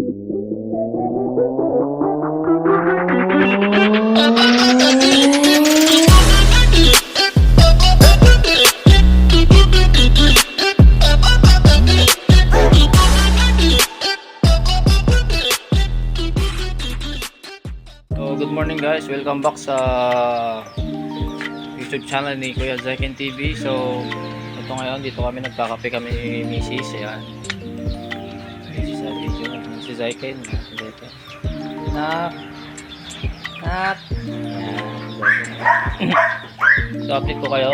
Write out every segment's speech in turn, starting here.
Good morning guys, welcome back sa YouTube channel ni Kuya Zaiken TV. So ito ngayon, dito kami nagkakape kami ni Mrs. Ayan, sa video si Zaiken. Nak so update ko kayo,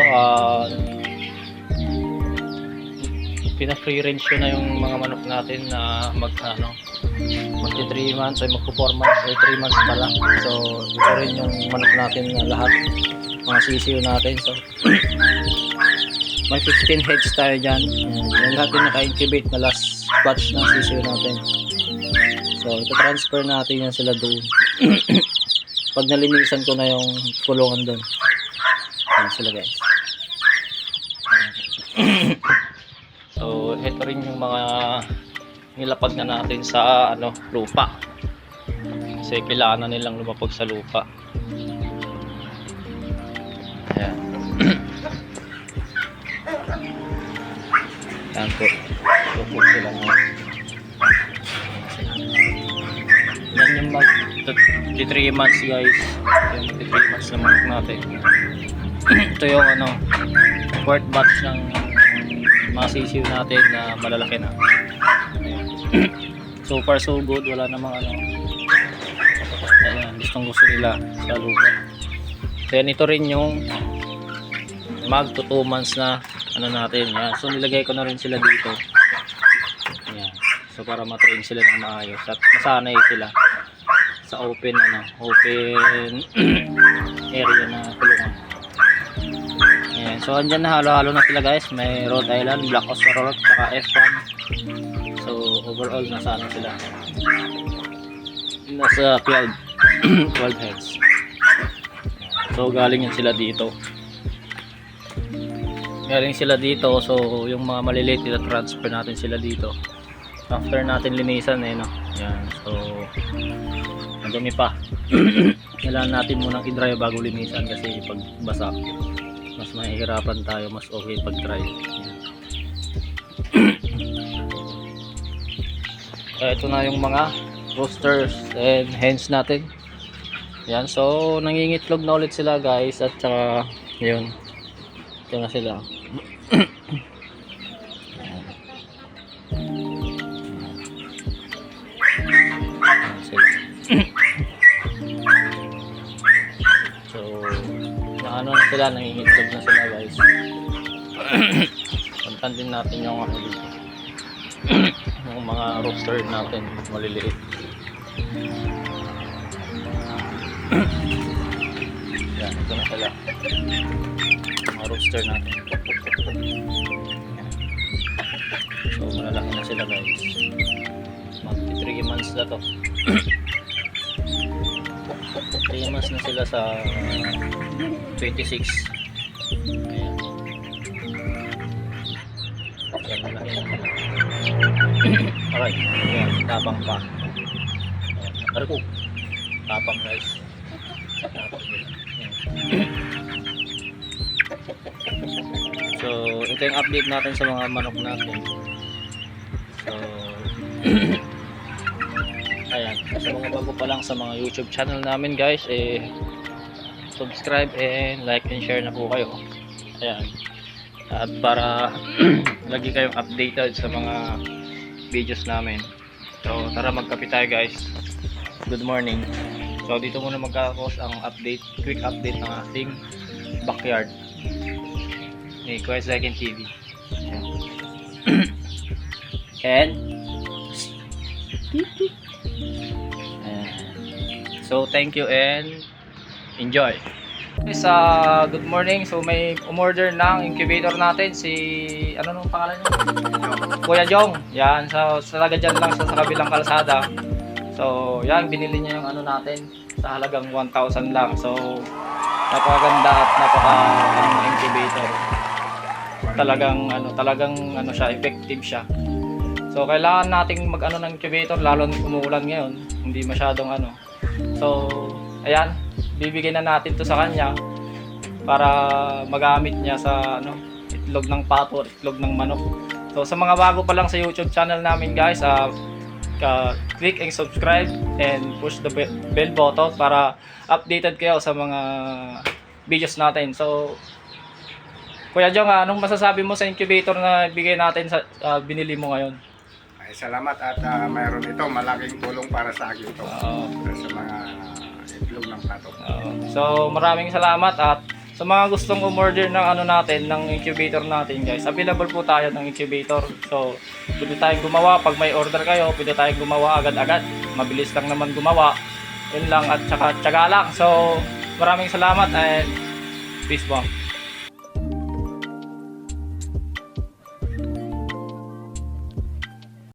pina-free range ko na yung mga manok natin na magti 3 months ay magpo 4 months ay 3 months pa lang. So ito rin yung manok natin na lahat, mga sisiyo natin. So may 15 heads tayo dyan. Yung lahat yung naka-incubate na last batch ng sisiyo natin. So ito transfer natin yan sila doon. Pag nalinisan ko na yung kulungan doon, yan sila guys. So ito rin yung mga nilapag na natin sa lupa, kasi kailangan na nilang lumapag sa lupa. Ayan. Ayan po, lupog sila na. Yan yung mag 3 months guys, yung mag 3 months na manok natin. Ito yung fourth batch ng mga sisiw natin na malalaki na. So far so good, wala namang ayan, gusto nila sa lupa. Then ito rin yung mag 2 months na natin. Yan. So nilagay ko na rin sila dito. Yan. So para matrain sila ng maayos at masanay sila sa open area na kulungan. Ayan. So andyan na halo-halo na sila guys. May Rhode Island, Black Australorp, saka F1. So overall nasa sila, nasa 12 heads. So galing yan sila dito, so yung mga maliliit transfer natin sila dito after natin linisan yan. So madumi pa. Kailangan natin munang i-dry bago linisan, kasi pag basa mas mahihirapan tayo, mas okay pag dry. Ito na yung mga roosters and hens natin. Yan, so nangingitlog na ulit sila guys, at saka yun, ito na sila. So na sila, nangingitlog na sila guys. Pantan din natin yung dito, yung mga rooster natin maliliit. Yan, ito na sila, mga rooster natin. Yan. So malalaki na sila guys, mag 3 months na to. 3 months na sila sa 26. Ayan. Yan, malaki na. Alright, ayan, tapang pa. Ayan, ko, tapang guys. Tapang. So ito yung update natin sa mga manok natin. So ayan, sa mga bago pa lang sa mga YouTube channel namin guys, subscribe and like and share na po kayo. Ayan, at para lagi kayong updated sa mga videos namin. So tara, magkape tayo guys. Good morning. So dito muna magkakos ang quick update ng ating backyard ni Kuya Zaiken TV. And so thank you and enjoy. Guys, good morning. So may umorder ng incubator natin si nung pangalan niya? Kuya Jong. Yan, sa talaga dyan lang sa kabilang kalsada. So yan, binili niya yung natin sa halagang 1,000 lang. So napakaganda at incubator. Talagang siya, effective siya. So kailangan nating mag-ano ng incubator, lalo na umuulan ngayon, hindi masyadong ano. So ayan, bibigyan na natin to sa kanya para magamit niya sa ano, itlog ng pato at itlog ng manok. So sa mga bago pa lang sa YouTube channel namin guys, click and subscribe and push the bell button para updated kayo sa mga videos natin. So Kuya Jong, anong masasabi mo sa incubator na bigay natin sa binili mo ngayon? Ay, salamat at mayroon ito malaking tulong para sa akin ito. Sa mga itlog ng pato. So maraming salamat at sa mga gustong umorder ng ano natin, ng incubator natin guys, available po tayo ng incubator. So pwede tayong gumawa pag may order kayo, pwede tayong gumawa agad-agad. Mabilis lang naman gumawa. Yun lang at saka tiyaga lang. So maraming salamat and peace bomb.